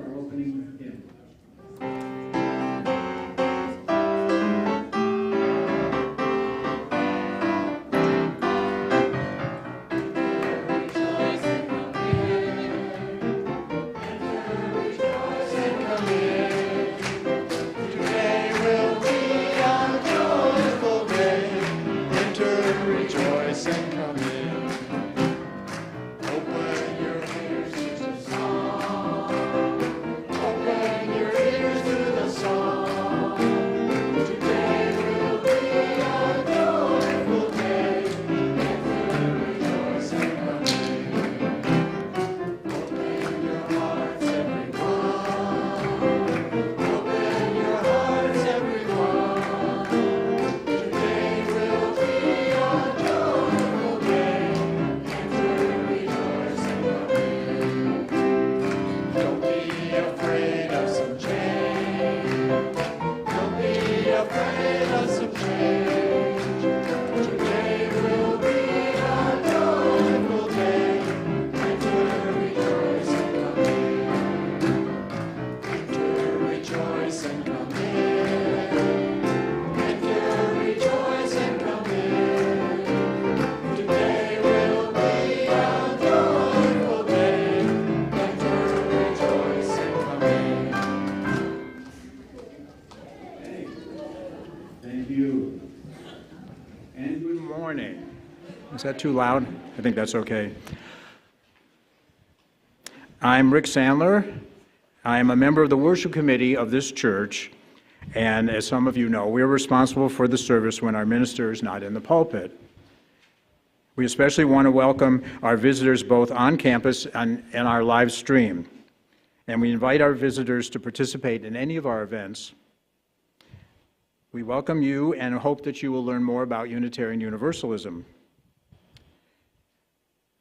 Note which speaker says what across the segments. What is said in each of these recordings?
Speaker 1: our opening hymn.
Speaker 2: Is that too loud? I think that's okay. I'm Rick Sandler. I am a member of the worship committee of this church, and as some of you know, we're responsible for the service when our minister is not in the pulpit. We especially want to welcome our visitors both on campus and our live stream, and we invite our visitors to participate in any of our events. We welcome you and hope that you will learn more about Unitarian Universalism.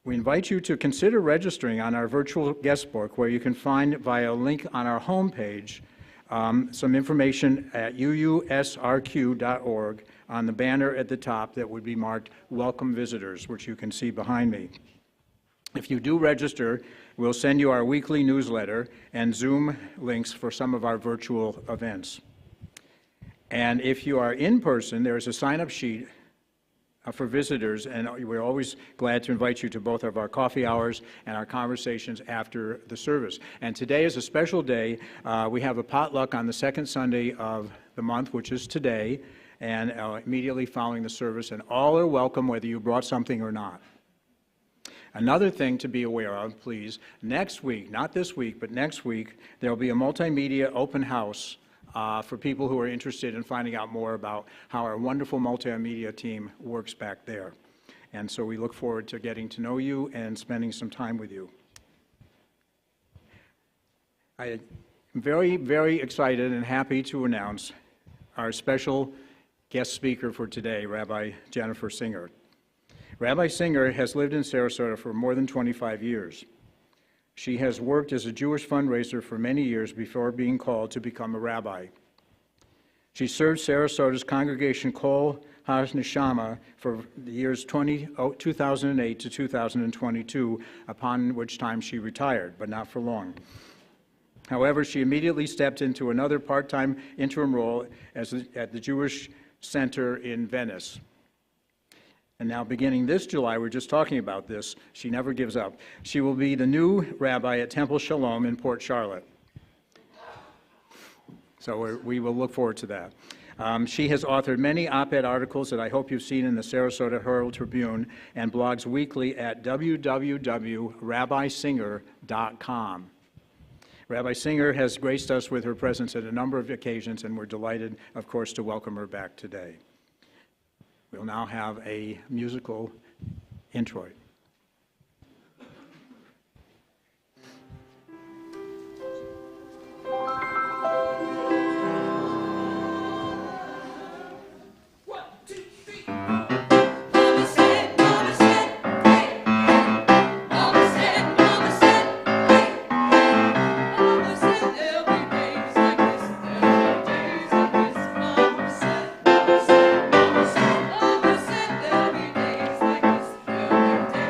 Speaker 2: We invite you to consider registering on our virtual guest book, where you can find via a link on our homepage some information at uusrq.org on the banner at the top that would be marked Welcome Visitors, which you can see behind me. If you do register, we'll send you our weekly newsletter and Zoom links for some of our virtual events. And if you are in person, there's a sign-up sheet for visitors, and we're always glad to invite you to both of our coffee hours and our conversations after the service. And today is a special day. We have a potluck on the second Sunday of the month, which is today, and immediately following the service, and all are welcome whether you brought something or not. Another thing to be aware of, please, next week, not this week, but next week, there will be a multimedia open house for people who are interested in finding out more about how our wonderful multimedia team works back there. And so we look forward to getting to know you and spending some time with you. I am very, very excited and happy to announce our special guest speaker for today, Rabbi Jennifer Singer. Rabbi Singer has lived in Sarasota for more than 25 years. She has worked as a Jewish fundraiser for many years before being called to become a rabbi. She served Sarasota's congregation Kol HaNeshama for the years 2008 to 2022, upon which time she retired, but not for long. However, she immediately stepped into another part-time interim role at the Jewish Center in Venice. And now beginning this July, we're just talking about this, she never gives up. She will be the new rabbi at Temple Shalom in Port Charlotte. So we will look forward to that. She has authored many op-ed articles that I hope you've seen in the Sarasota Herald Tribune, and blogs weekly at www.rabbisinger.com. Rabbi Singer has graced us with her presence at a number of occasions, and we're delighted, of course, to welcome her back today. We'll now have a musical Introit.
Speaker 3: Every day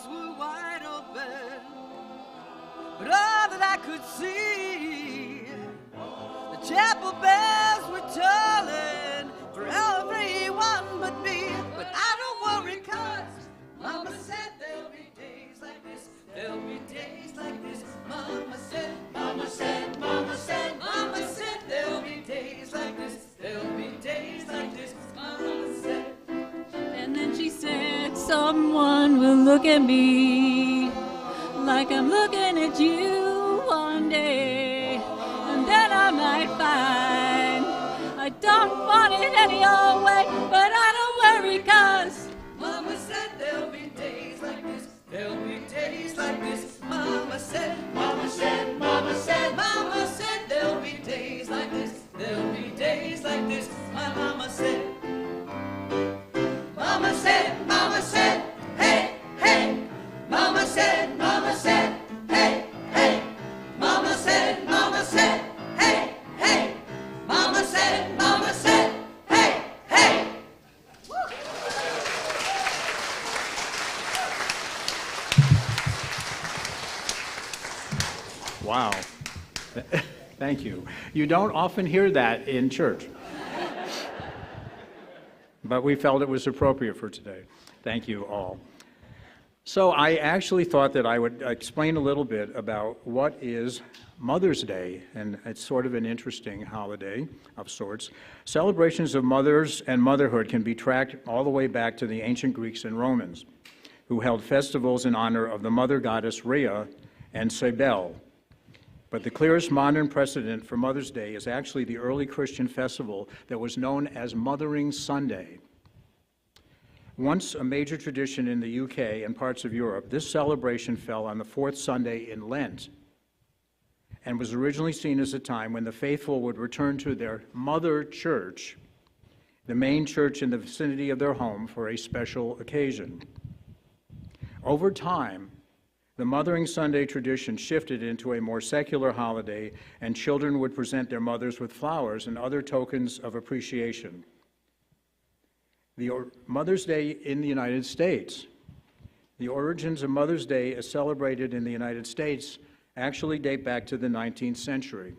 Speaker 1: were wide open, but all that I could see, the chapel bells were tolling for everyone but me. But I don't worry, 'cause Mama said there'll be days like this, there'll be days like this. Mama said, Mama said, Mama said, Mama said there'll be days like this, there'll be days like this. Mama said. And then she said, someone will look at me like I'm looking at you one day, and then I might find I don't want it any old way. But I don't worry, 'cause Mama said there'll be days like this, there'll be days like this. Mama said, Mama said, Mama said, Mama said there'll be days like this, there'll be days like this. My mama said, Mama said, Mama said, hey, hey. Mama said, hey, hey. Mama said, hey, hey. Mama said, hey, hey.
Speaker 2: Wow. Thank you. You don't often hear that in church. But we felt it was appropriate for today. Thank you all. So I actually thought that I would explain a little bit about what is Mother's Day, and it's sort of an interesting holiday of sorts. Celebrations of mothers and motherhood can be tracked all the way back to the ancient Greeks and Romans, who held festivals in honor of the mother goddess Rhea and Cybele. But the clearest modern precedent for Mother's Day is actually the early Christian festival that was known as Mothering Sunday. Once a major tradition in the UK and parts of Europe, this celebration fell on the fourth Sunday in Lent and was originally seen as a time when the faithful would return to their mother church, the main church in the vicinity of their home, for a special occasion. Over time, the Mothering Sunday tradition shifted into a more secular holiday, and children would present their mothers with flowers and other tokens of appreciation. Mother's Day in the United States. The origins of Mother's Day as celebrated in the United States actually date back to the 19th century.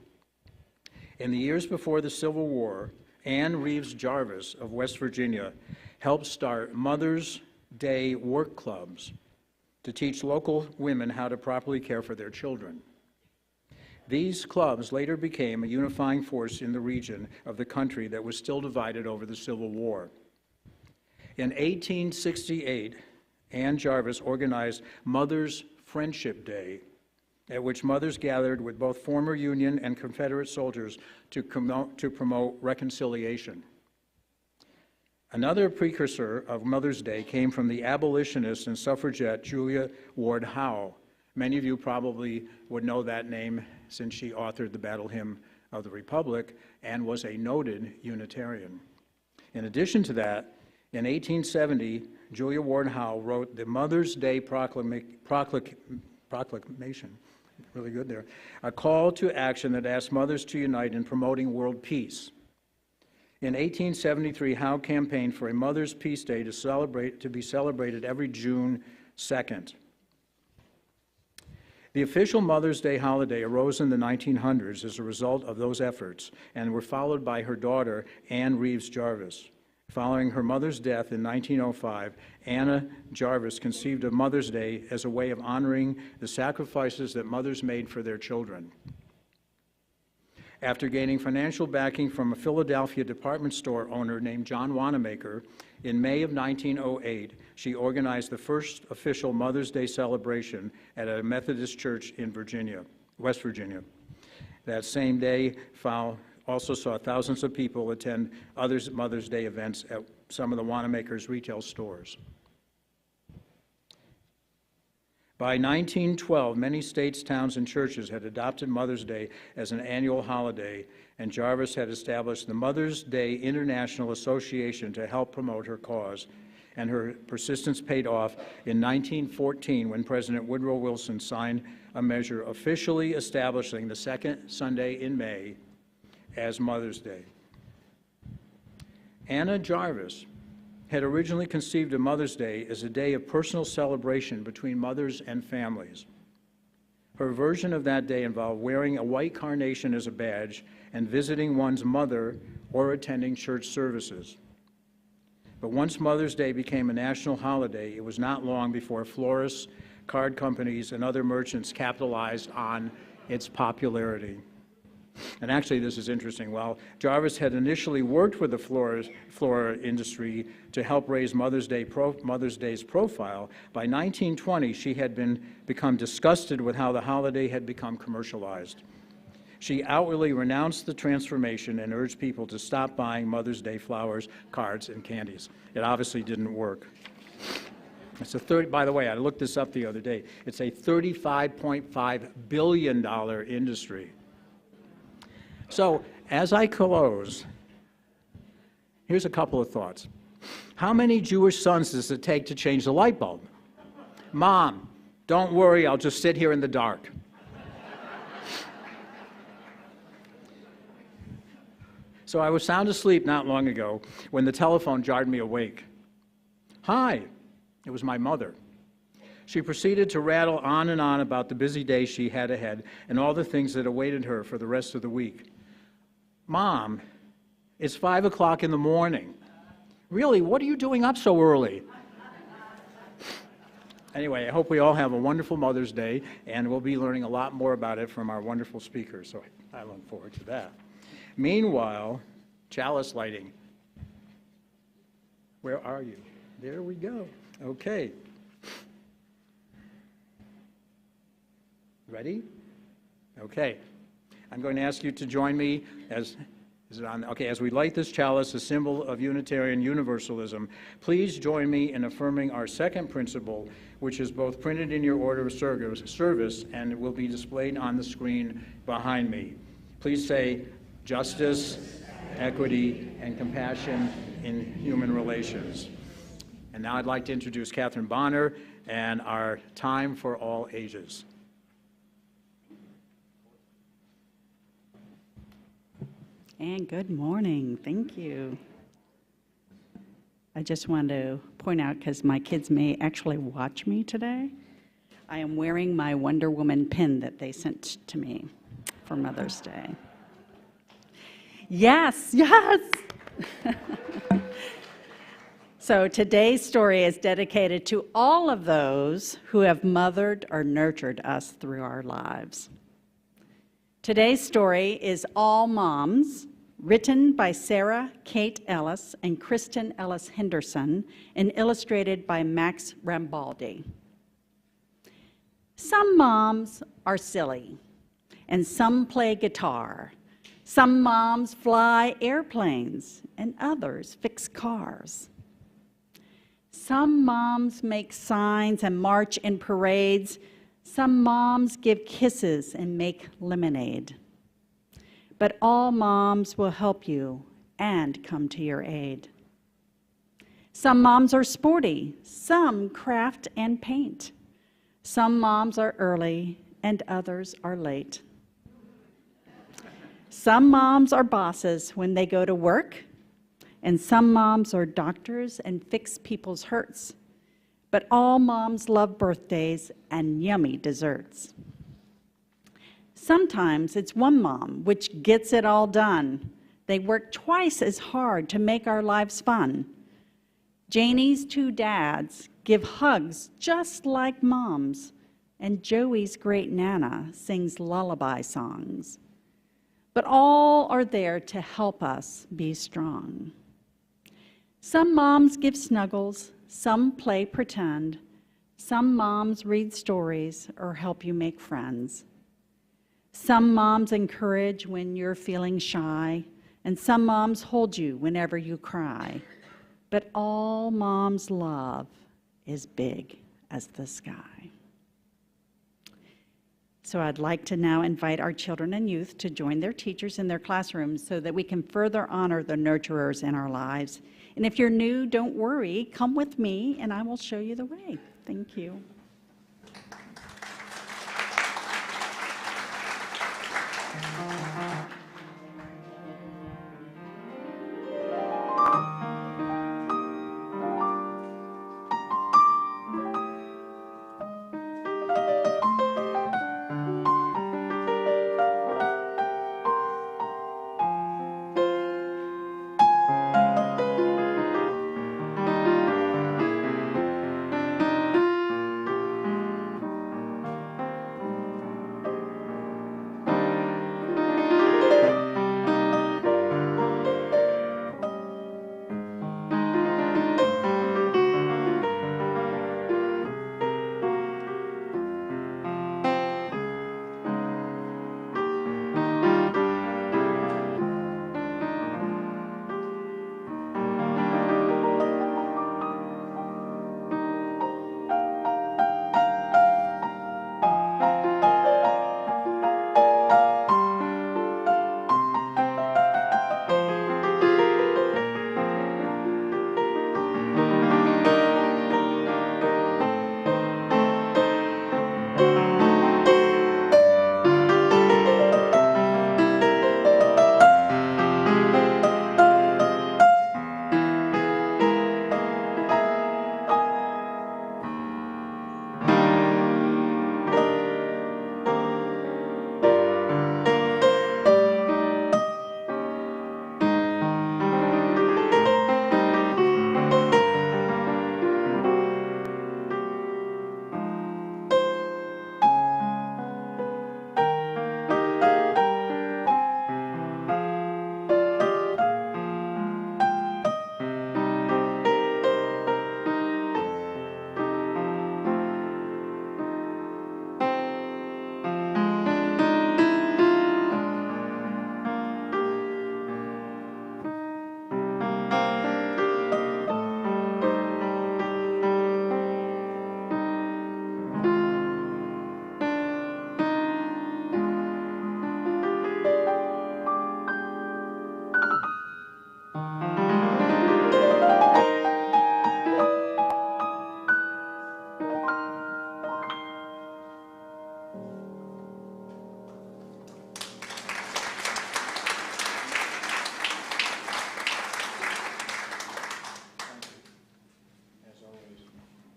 Speaker 2: In the years before the Civil War, Ann Reeves Jarvis of West Virginia helped start Mother's Day work clubs to teach local women how to properly care for their children. These clubs later became a unifying force in the region of the country that was still divided over the Civil War. In 1868, Ann Jarvis organized Mother's Friendship Day, at which mothers gathered with both former Union and Confederate soldiers to promote reconciliation. Another precursor of Mother's Day came from the abolitionist and suffragette Julia Ward Howe. Many of you probably would know that name since she authored the Battle Hymn of the Republic and was a noted Unitarian. In addition to that, in 1870, Julia Ward Howe wrote the Mother's Day Proclamation, really good there, a call to action that asked mothers to unite in promoting world peace. In 1873, Howe campaigned for a Mother's Peace Day to be celebrated every June 2nd. The official Mother's Day holiday arose in the 1900s as a result of those efforts and were followed by her daughter, Ann Reeves Jarvis. Following her mother's death in 1905, Anna Jarvis conceived of Mother's Day as a way of honoring the sacrifices that mothers made for their children. After gaining financial backing from a Philadelphia department store owner named John Wanamaker, in May of 1908, she organized the first official Mother's Day celebration at a Methodist church in West Virginia. That same day, also saw thousands of people attend other Mother's Day events at some of the Wanamaker's retail stores. By 1912, many states, towns, and churches had adopted Mother's Day as an annual holiday, and Jarvis had established the Mother's Day International Association to help promote her cause. And her persistence paid off in 1914 when President Woodrow Wilson signed a measure officially establishing the second Sunday in May as Mother's Day. Anna Jarvis had originally conceived of Mother's Day as a day of personal celebration between mothers and families. Her version of that day involved wearing a white carnation as a badge and visiting one's mother or attending church services. But once Mother's Day became a national holiday, it was not long before florists, card companies, and other merchants capitalized on its popularity. And actually, this is interesting. While Jarvis had initially worked with the flora industry to help raise Mother's Day's profile, by 1920 she had become disgusted with how the holiday had become commercialized. She outwardly renounced the transformation and urged people to stop buying Mother's Day flowers, cards, and candies. It obviously didn't work. It's by the way, I looked this up the other day. It's a $35.5 billion industry. So, as I close, here's a couple of thoughts. How many Jewish sons does it take to change the light bulb? Mom, don't worry, I'll just sit here in the dark. So I was sound asleep not long ago when the telephone jarred me awake. Hi, it was my mother. She proceeded to rattle on and on about the busy day she had ahead and all the things that awaited her for the rest of the week. Mom, it's 5 o'clock in the morning. Really, what are you doing up so early? Anyway, I hope we all have a wonderful Mother's Day, and we'll be learning a lot more about it from our wonderful speakers, so I look forward to that. Meanwhile, Chalice Lighting. Where are you? There we go. Okay. Ready? Okay. I'm going to ask you to join me as we light this chalice, a symbol of Unitarian Universalism. Please join me in affirming our second principle, which is both printed in your order of service and will be displayed on the screen behind me. Please say, justice, equity, and compassion in human relations. And now I'd like to introduce Catherine Bonner and our Time for All Ages.
Speaker 3: And good morning. Thank you. I just wanted to point out, because my kids may actually watch me today, I am wearing my Wonder Woman pin that they sent to me for Mother's Day. Yes, yes! So today's story is dedicated to all of those who have mothered or nurtured us through our lives. Today's story is All Moms, written by Sarah Kate Ellis and Kristen Ellis Henderson, and illustrated by Max Rambaldi. Some moms are silly, and some play guitar. Some moms fly airplanes, and others fix cars. Some moms make signs and march in parades. Some moms give kisses and make lemonade. But all moms will help you and come to your aid. Some moms are sporty, some craft and paint. Some moms are early and others are late. Some moms are bosses when they go to work, and some moms are doctors and fix people's hurts. But all moms love birthdays and yummy desserts. Sometimes it's one mom which gets it all done. They work twice as hard to make our lives fun. Janie's two dads give hugs just like moms, and Joey's great Nana sings lullaby songs. But all are there to help us be strong. Some moms give snuggles, some play pretend. Some moms read stories or help you make friends. Some moms encourage when you're feeling shy, and some moms hold you whenever you cry. But all moms' love is big as the sky. So I'd like to now invite our children and youth to join their teachers in their classrooms so that we can further honor the nurturers in our lives. And if you're new, don't worry, come with me and I will show you the way. Thank you.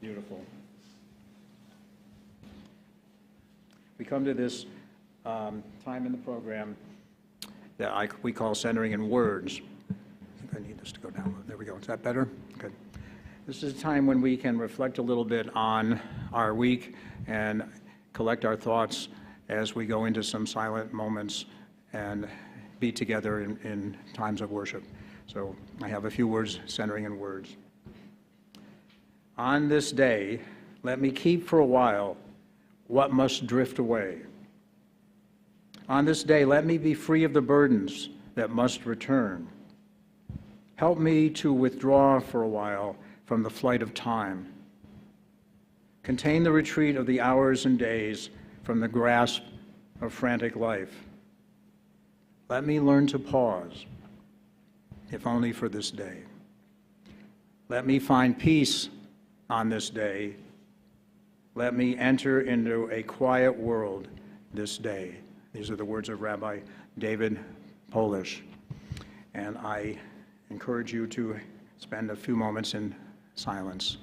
Speaker 2: Beautiful. We come to this time in the program that we call centering in words. I think I need this to go down. There we go. Is that better? Good. This is a time when we can reflect a little bit on our week and collect our thoughts as we go into some silent moments and be together in times of worship. So I have a few words centering in words. On this day, let me keep for a while what must drift away. On this day, let me be free of the burdens that must return. Help me to withdraw for a while from the flight of time. Contain the retreat of the hours and days from the grasp of frantic life. Let me learn to pause, if only for this day. Let me find peace on this day. Let me enter into a quiet world this day. These are the words of Rabbi David Polish. And I encourage you to spend a few moments in silence.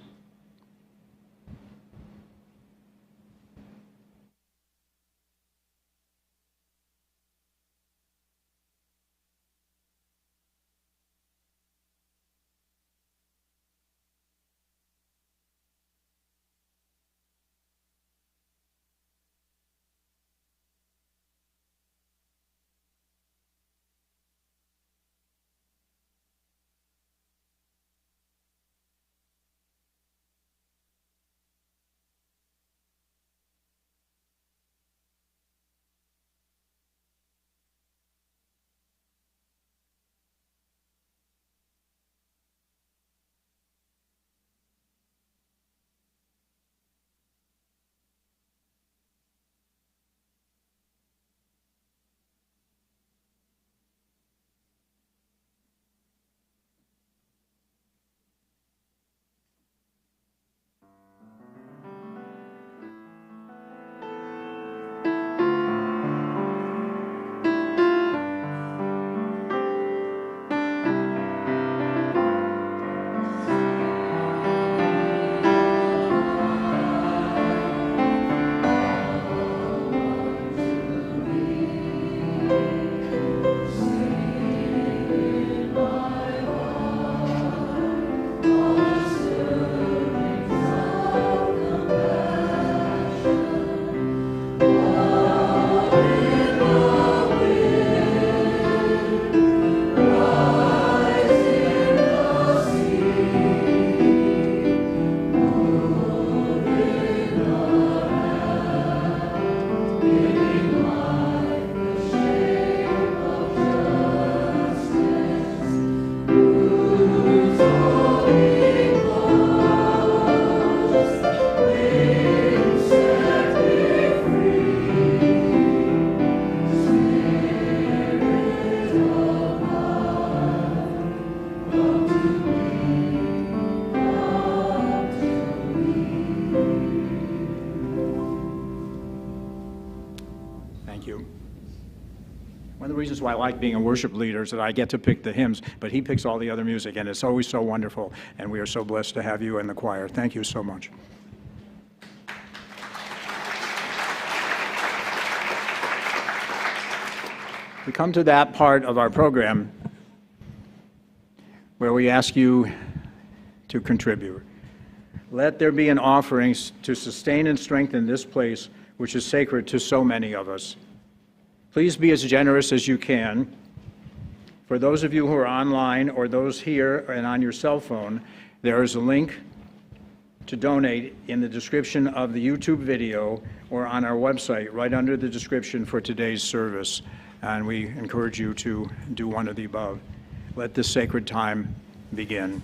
Speaker 2: One of the reasons why I like being a worship leader is that I get to pick the hymns, but he picks all the other music, and it's always so wonderful, and we are so blessed to have you in the choir. Thank you so much. We come to that part of our program where we ask you to contribute. Let there be an offering to sustain and strengthen this place, which is sacred to so many of us. Please be as generous as you can. For those of you who are online or those here and on your cell phone, there is a link to donate in the description of the YouTube video or on our website, right under the description for today's service. And we encourage you to do one of the above. Let this sacred time begin.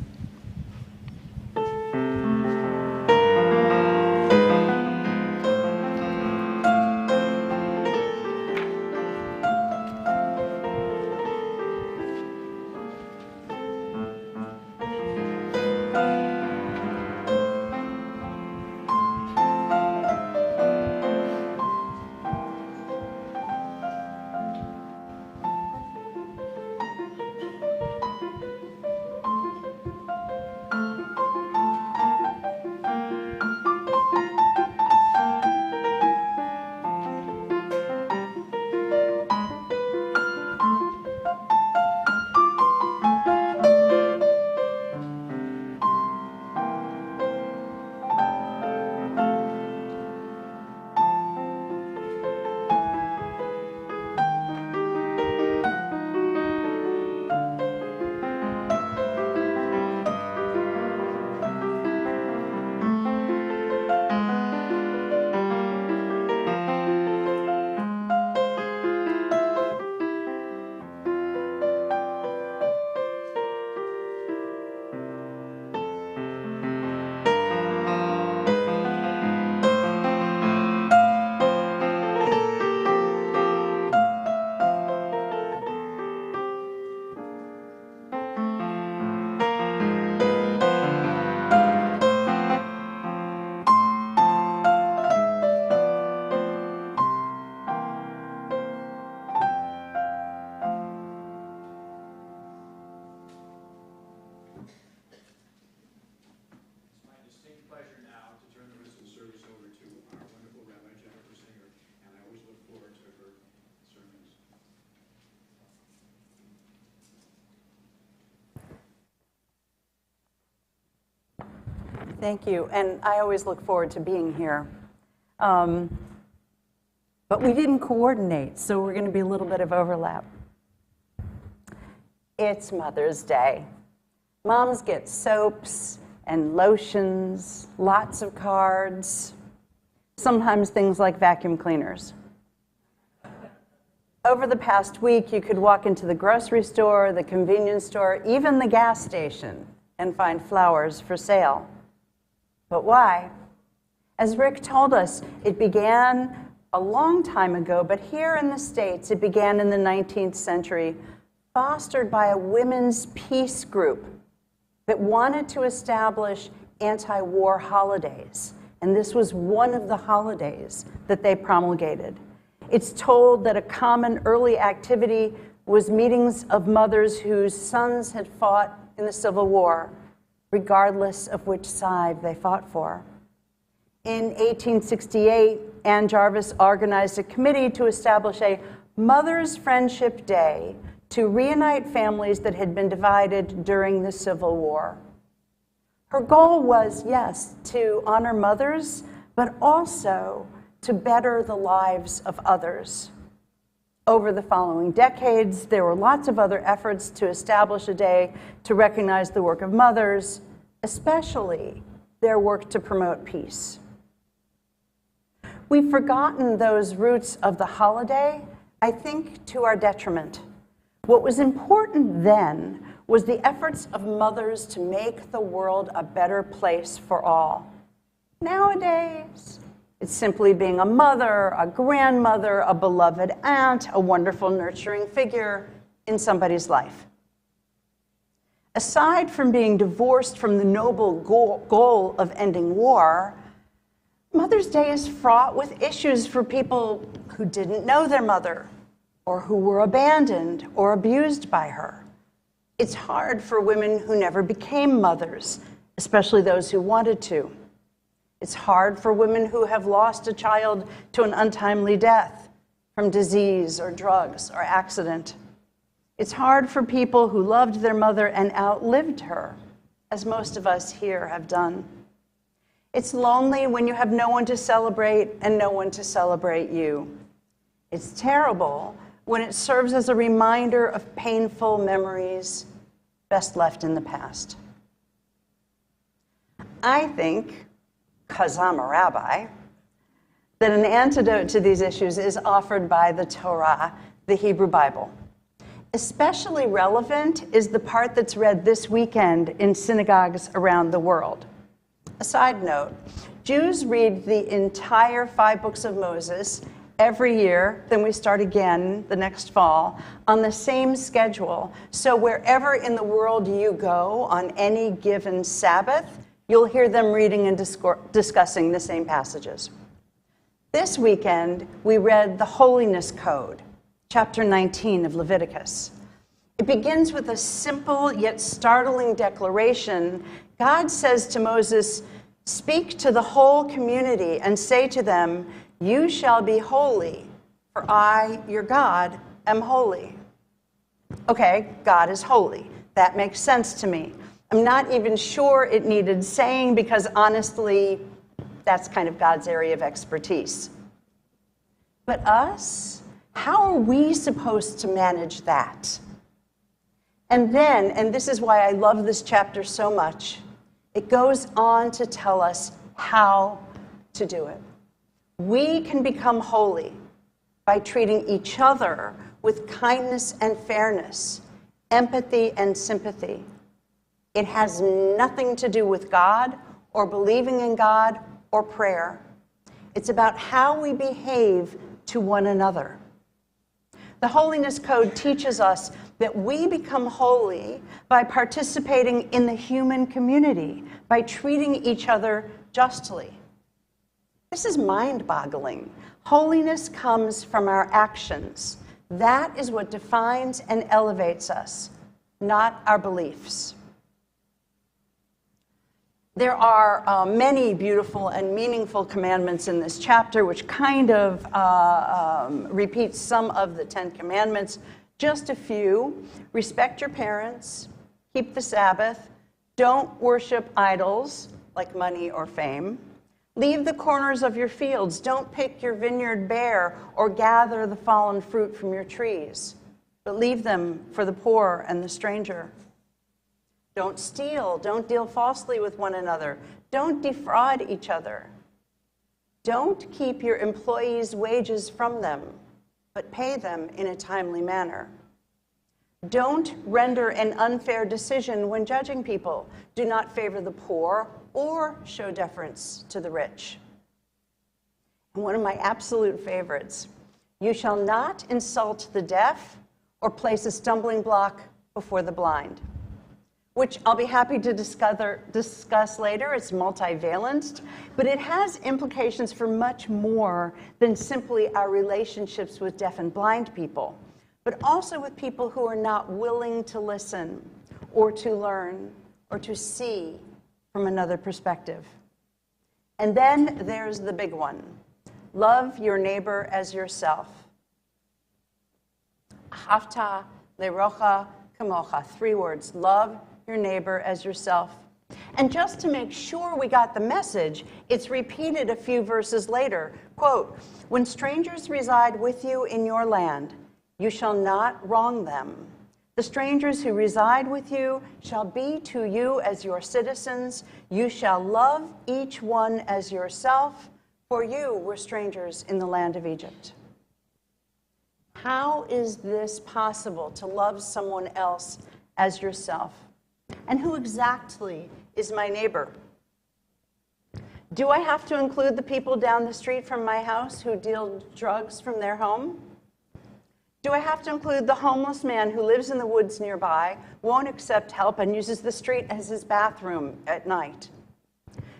Speaker 4: Thank you, and I always look forward to being here. But we didn't coordinate, so we're going to be a little bit of overlap. It's Mother's Day. Moms get soaps and lotions, lots of cards, sometimes things like vacuum cleaners. Over the past week, you could walk into the grocery store, the convenience store, even the gas station, and find flowers for sale. But why? As Rick told us, it began a long time ago, but here in the States, it began in the 19th century, fostered by a women's peace group that wanted to establish anti-war holidays. And this was one of the holidays that they promulgated. It's told that a common early activity was meetings of mothers whose sons had fought in the Civil War, regardless of which side they fought for. In 1868, Ann Jarvis organized a committee to establish a Mother's Friendship Day to reunite families that had been divided during the Civil War. Her goal was, yes, to honor mothers, but also to better the lives of others. Over the following decades, there were lots of other efforts to establish a day to recognize the work of mothers, especially their work to promote peace. We've forgotten those roots of the holiday, I think, to our detriment. What was important then was the efforts of mothers to make the world a better place for all. Nowadays, it's simply being a mother, a grandmother, a beloved aunt, a wonderful nurturing figure in somebody's life. Aside from being divorced from the noble goal of ending war, Mother's Day is fraught with issues for people who didn't know their mother, or who were abandoned or abused by her. It's hard for women who never became mothers, especially those who wanted to. It's hard for women who have lost a child to an untimely death from disease or drugs or accident. It's hard for people who loved their mother and outlived her, as most of us here have done. It's lonely when you have no one to celebrate and no one to celebrate you. It's terrible when it serves as a reminder of painful memories best left in the past. I think, because I'm a rabbi, that an antidote to these issues is offered by the Torah, the Hebrew Bible. Especially relevant is the part that's read this weekend in synagogues around the world. A side note, Jews read the entire 5 books of Moses every year, then we start again the next fall, on the same schedule. So wherever in the world you go on any given Sabbath, you'll hear them reading and discussing the same passages. This weekend, we read the Holiness Code, chapter 19 of Leviticus. It begins with a simple yet startling declaration. God says to Moses, "Speak to the whole community and say to them, 'You shall be holy, for I, your God, am holy.'" Okay, God is holy. That makes sense to me. I'm not even sure it needed saying because honestly, that's kind of God's area of expertise. But us, how are we supposed to manage that? And then, and this is why I love this chapter so much, it goes on to tell us how to do it. We can become holy by treating each other with kindness and fairness, empathy and sympathy. It has nothing to do with God or believing in God or prayer. It's about how we behave to one another. The Holiness Code teaches us that we become holy by participating in the human community, by treating each other justly. This is mind-boggling. Holiness comes from our actions. That is what defines and elevates us, not our beliefs. There are many beautiful and meaningful commandments in this chapter, which kind of repeats some of the 10 Commandments. Just a few. Respect your parents, keep the Sabbath, don't worship idols, like money or fame. Leave the corners of your fields. Don't pick your vineyard bare or gather the fallen fruit from your trees, but leave them for the poor and the stranger. Don't steal. Don't deal falsely with one another. Don't defraud each other. Don't keep your employees' wages from them, but pay them in a timely manner. Don't render an unfair decision when judging people. Do not favor the poor or show deference to the rich. And one of my absolute favorites, you shall not insult the deaf or place a stumbling block before the blind, which I'll be happy to discuss later. It's multivalent, but it has implications for much more than simply our relationships with deaf and blind people, but also with people who are not willing to listen or to learn or to see from another perspective. And then there's the big one. Love your neighbor as yourself. Ahavta lerocha kamocha. 3 words. Love your neighbor as yourself. And just to make sure we got the message, it's repeated a few verses later. Quote, when strangers reside with you in your land, you shall not wrong them. The strangers who reside with you shall be to you as your citizens. You shall love each one as yourself, for you were strangers in the land of Egypt. How is this possible, to love someone else as yourself? And who exactly is my neighbor? Do I have to include the people down the street from my house who deal drugs from their home? Do I have to include the homeless man who lives in the woods nearby, won't accept help, and uses the street as his bathroom at night?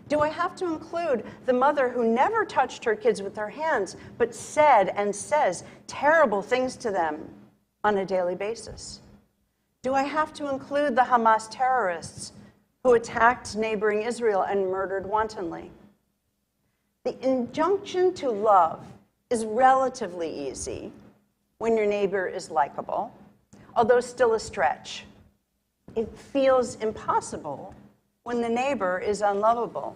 Speaker 4: Do I have to include the mother who never touched her kids with her hands, but said and says terrible things to them on a daily basis? Do I have to include the Hamas terrorists who attacked neighboring Israel and murdered wantonly? The injunction to love is relatively easy when your neighbor is likable, although still a stretch. It feels impossible when the neighbor is unlovable.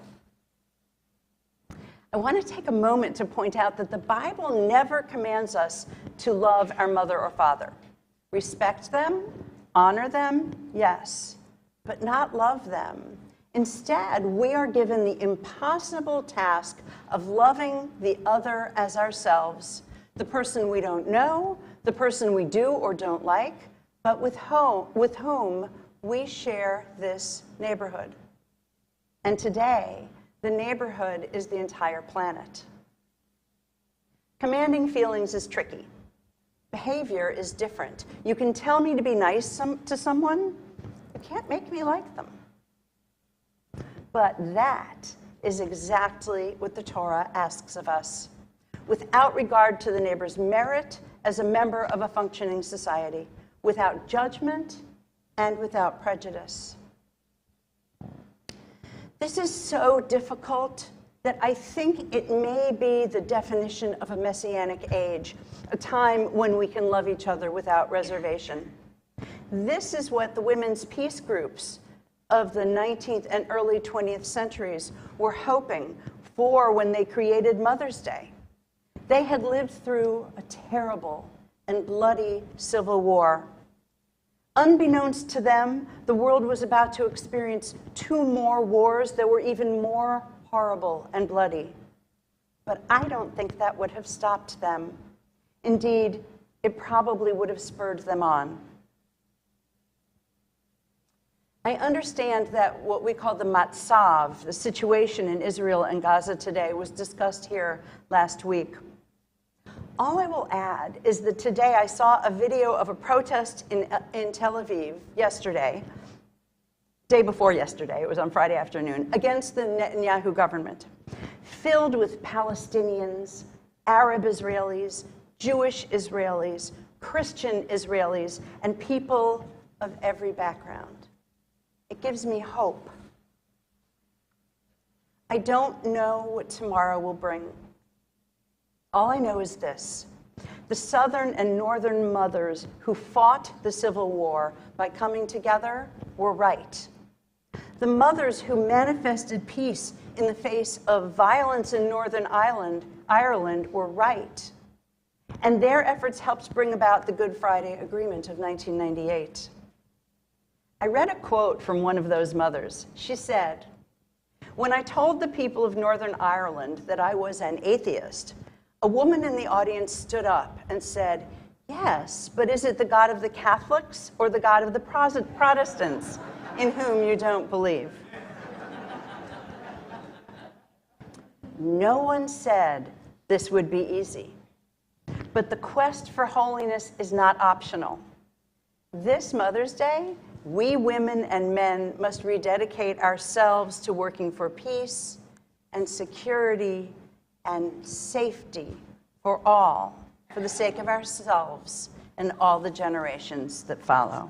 Speaker 4: I want to take a moment to point out that the Bible never commands us to love our mother or father. Respect them, honor them, yes, but not love them. Instead, we are given the impossible task of loving the other as ourselves, the person we don't know, the person we do or don't like, but with whom we share this neighborhood. And today, the neighborhood is the entire planet. Commanding feelings is tricky. Behavior is different. You can tell me to be nice to someone, you can't make me like them. But that is exactly what the Torah asks of us, without regard to the neighbor's merit as a member of a functioning society, without judgment and without prejudice. This is so difficult that I think it may be the definition of a messianic age, a time when we can love each other without reservation. This is what the women's peace groups of the 19th and early 20th centuries were hoping for when they created Mother's Day. They had lived through a terrible and bloody civil war. Unbeknownst to them, the world was about to experience 2 more wars that were even more horrible and bloody. But I don't think that would have stopped them. Indeed, it probably would have spurred them on. I understand that what we call the matzav, the situation in Israel and Gaza today, was discussed here last week. All I will add is that today I saw a video of a protest in Tel Aviv yesterday, day before yesterday, it was on Friday afternoon, against the Netanyahu government, filled with Palestinians, Arab Israelis, Jewish Israelis, Christian Israelis, and people of every background. It gives me hope. I don't know what tomorrow will bring. All I know is this: the Southern and Northern mothers who fought the Civil War by coming together were right. The mothers who manifested peace in the face of violence in Northern Ireland were right. And their efforts helped bring about the Good Friday Agreement of 1998. I read a quote from one of those mothers. She said, "When I told the people of Northern Ireland that I was an atheist, a woman in the audience stood up and said, 'Yes, but is it the God of the Catholics or the God of the Protestants in whom you don't believe?'" No one said this would be easy, but the quest for holiness is not optional. This Mother's Day, we women and men must rededicate ourselves to working for peace and security and safety for all, for the sake of ourselves and all the generations that follow.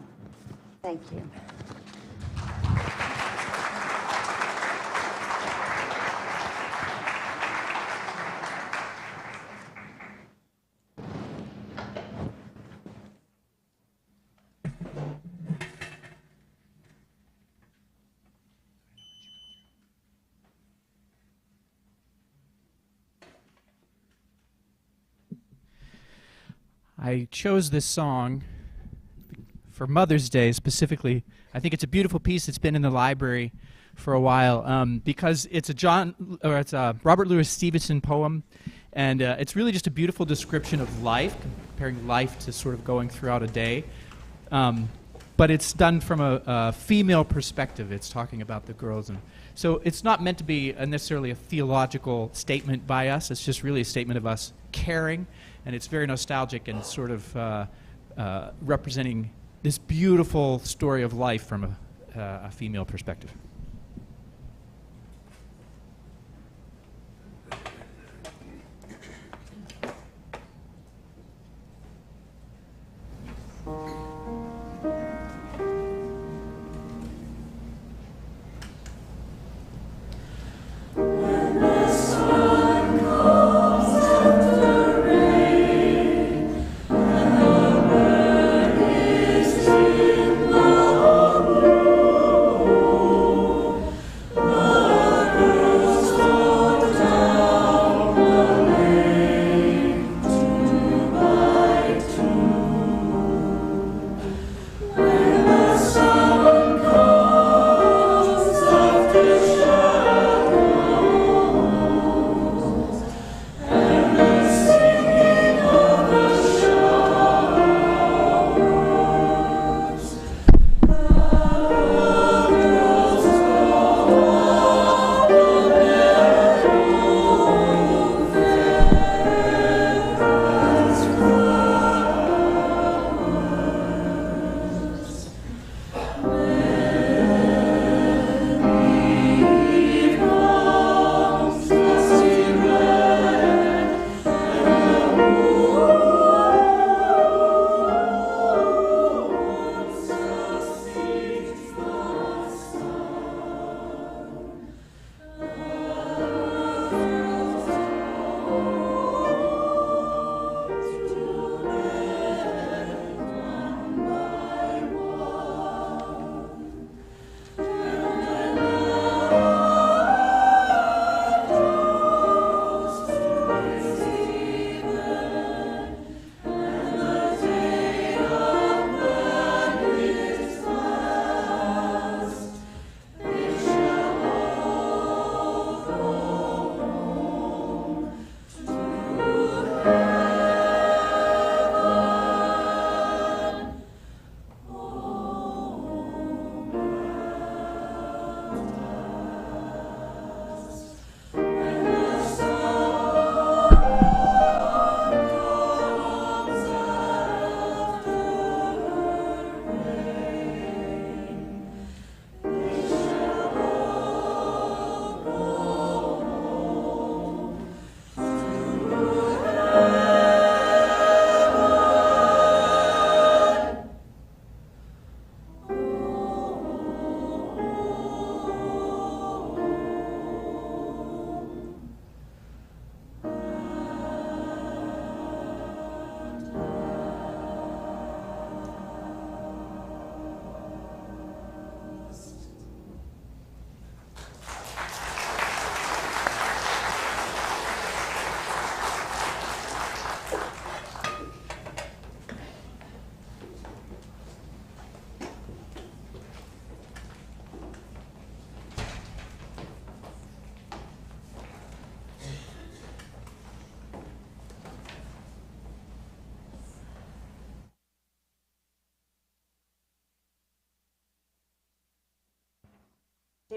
Speaker 4: Thank you.
Speaker 5: I chose this song for Mother's Day specifically. I think it's a beautiful piece. It's been in the library for a while because it's a Robert Louis Stevenson poem, and it's really just a beautiful description of life, comparing life to sort of going throughout a day. But it's done from a female perspective. It's talking about the girls, and so it's not meant to be necessarily a theological statement by us. It's just really a statement of us caring. And it's very nostalgic and sort of representing this beautiful story of life from a female perspective.
Speaker 6: Oh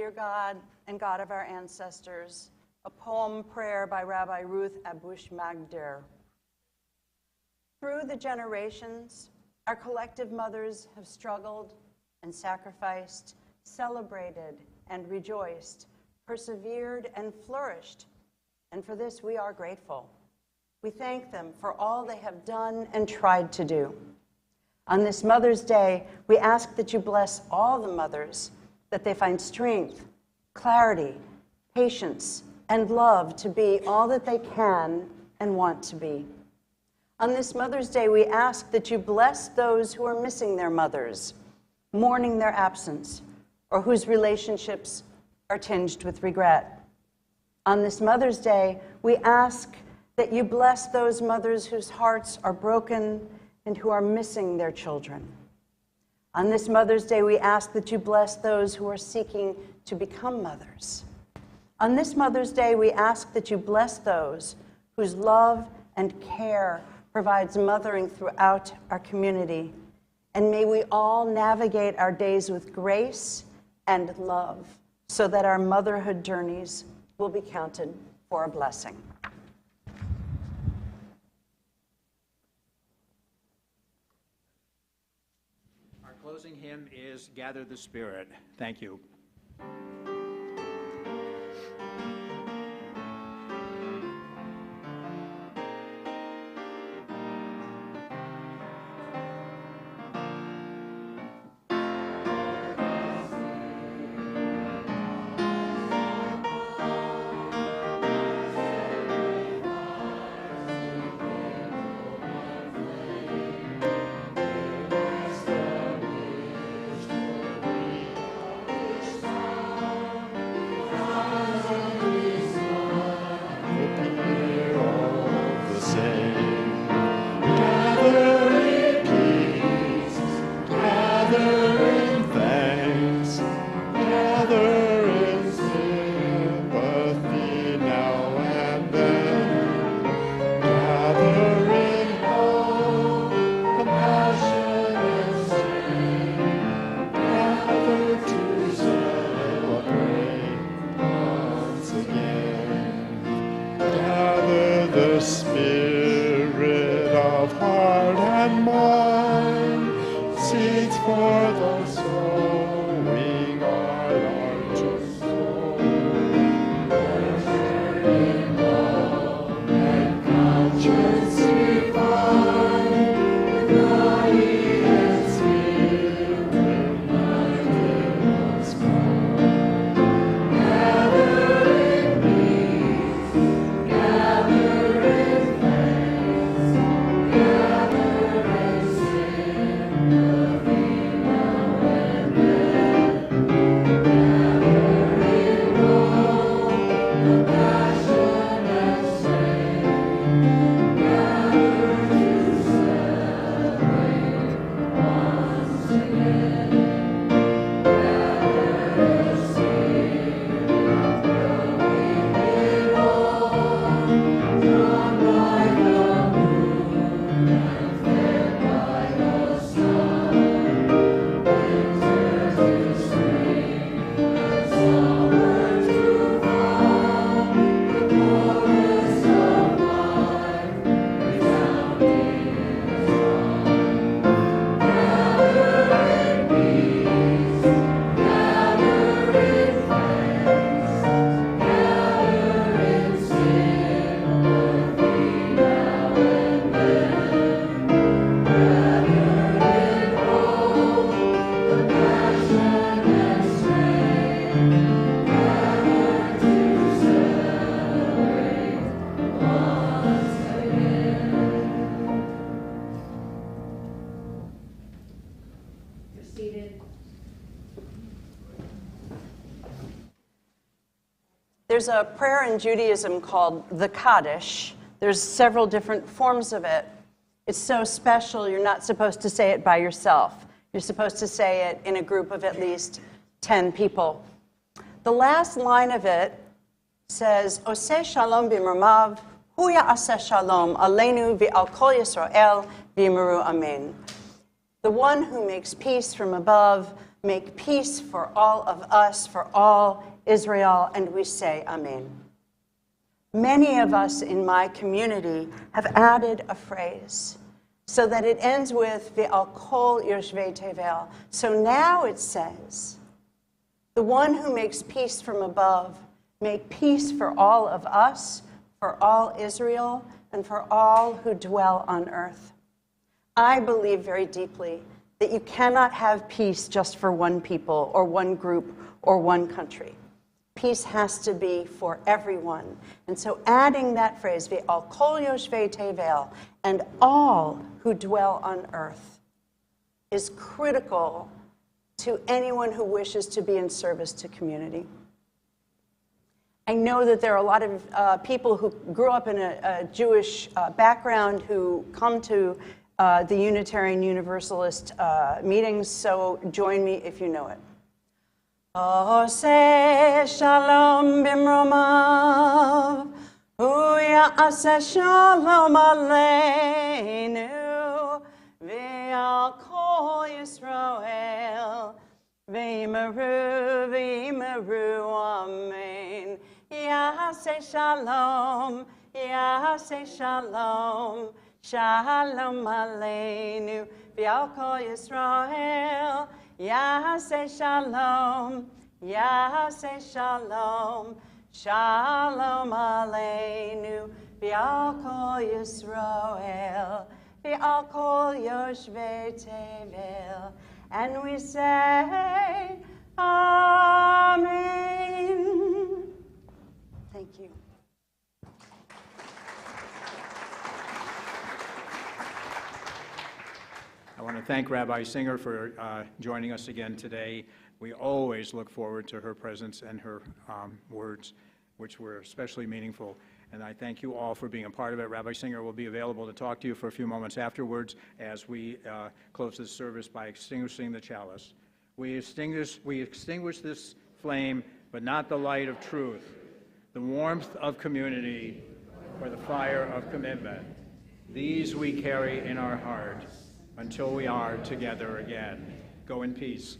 Speaker 4: Dear God and God of our ancestors, a poem prayer by Rabbi Ruth Abush Magder. Through the generations, our collective mothers have struggled and sacrificed, celebrated and rejoiced, persevered and flourished, and for this we are grateful. We thank them for all they have done and tried to do. On this Mother's Day, we ask that you bless all the mothers, that they find strength, clarity, patience, and love to be all that they can and want to be. On this Mother's Day, we ask that you bless those who are missing their mothers, mourning their absence, or whose relationships are tinged with regret. On this Mother's Day, we ask that you bless those mothers whose hearts are broken and who are missing their children. On this Mother's Day, we ask that you bless those who are seeking to become mothers. On this Mother's Day, we ask that you bless those whose love and care provides mothering throughout our community. And may we all navigate our days with grace and love so that our motherhood journeys will be counted for a blessing.
Speaker 2: Our closing hymn is Gather the Spirit. Thank you.
Speaker 4: There's a prayer in Judaism called the Kaddish. There's several different forms of it. It's so special, you're not supposed to say it by yourself. You're supposed to say it in a group of at least 10 people. The last line of it says, Oseh shalom b'mramav, hu ya'aseh shalom aleinu v'al kol Yisrael v'yimeru amen. The one who makes peace from above make peace for all of us, for all Israel, and we say amen. Many of us in my community have added a phrase so that it ends with Ve'al kol yoshvei tevel. So now it says, the one who makes peace from above, make peace for all of us, for all Israel, and for all who dwell on earth. I believe very deeply that you cannot have peace just for one people or one group or one country. Peace has to be for everyone. And so adding that phrase, Ve'al kol yoshvei tevel, and all who dwell on earth, is critical to anyone who wishes to be in service to community. I know that there are a lot of people who grew up in a Jewish background who come to the Unitarian Universalist meetings, so join me if you know it. Oseh shalom bimromav, hu ya'aseh shalom aleinu, ve'al kol Yisrael, ve'imaru, amen. Ya'aseh shalom, shalom aleinu, ve'al kol Yisrael, Yaseh shalom, shalom aleinu, ve'al kol Yisrael, ve'al kol yoshvei tevel, and we say, Amen. Thank you.
Speaker 2: I want to thank Rabbi Singer for joining us again today. We always look forward to her presence and her words, which were especially meaningful. And I thank you all for being a part of it. Rabbi Singer will be available to talk to you for a few moments afterwards as we close this service by extinguishing the chalice. We extinguish this flame, but not the light of truth, the warmth of community, or the fire of commitment. These we carry in our heart until we are together again. Go in peace.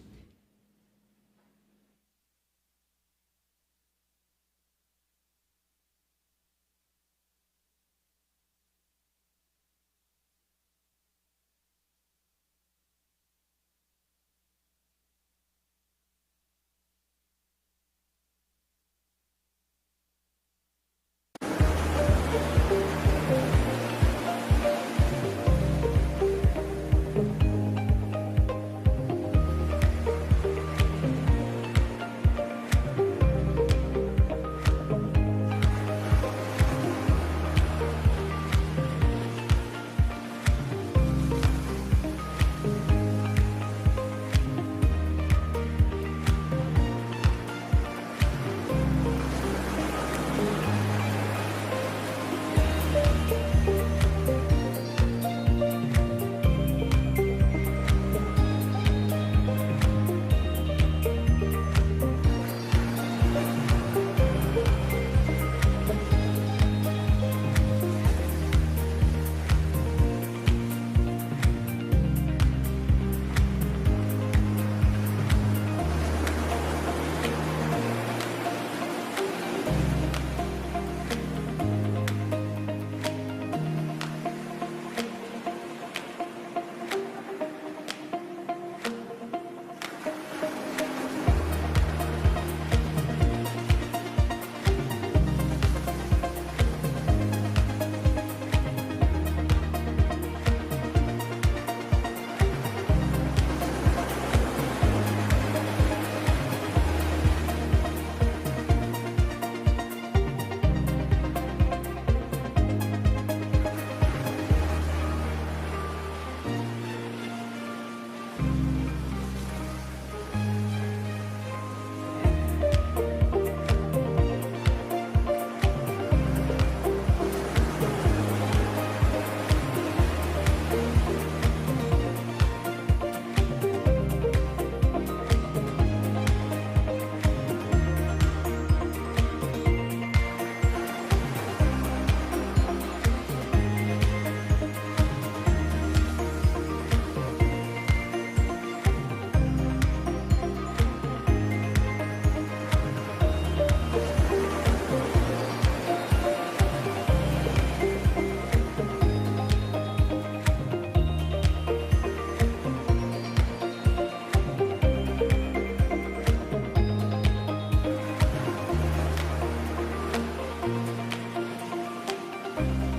Speaker 1: Thank you.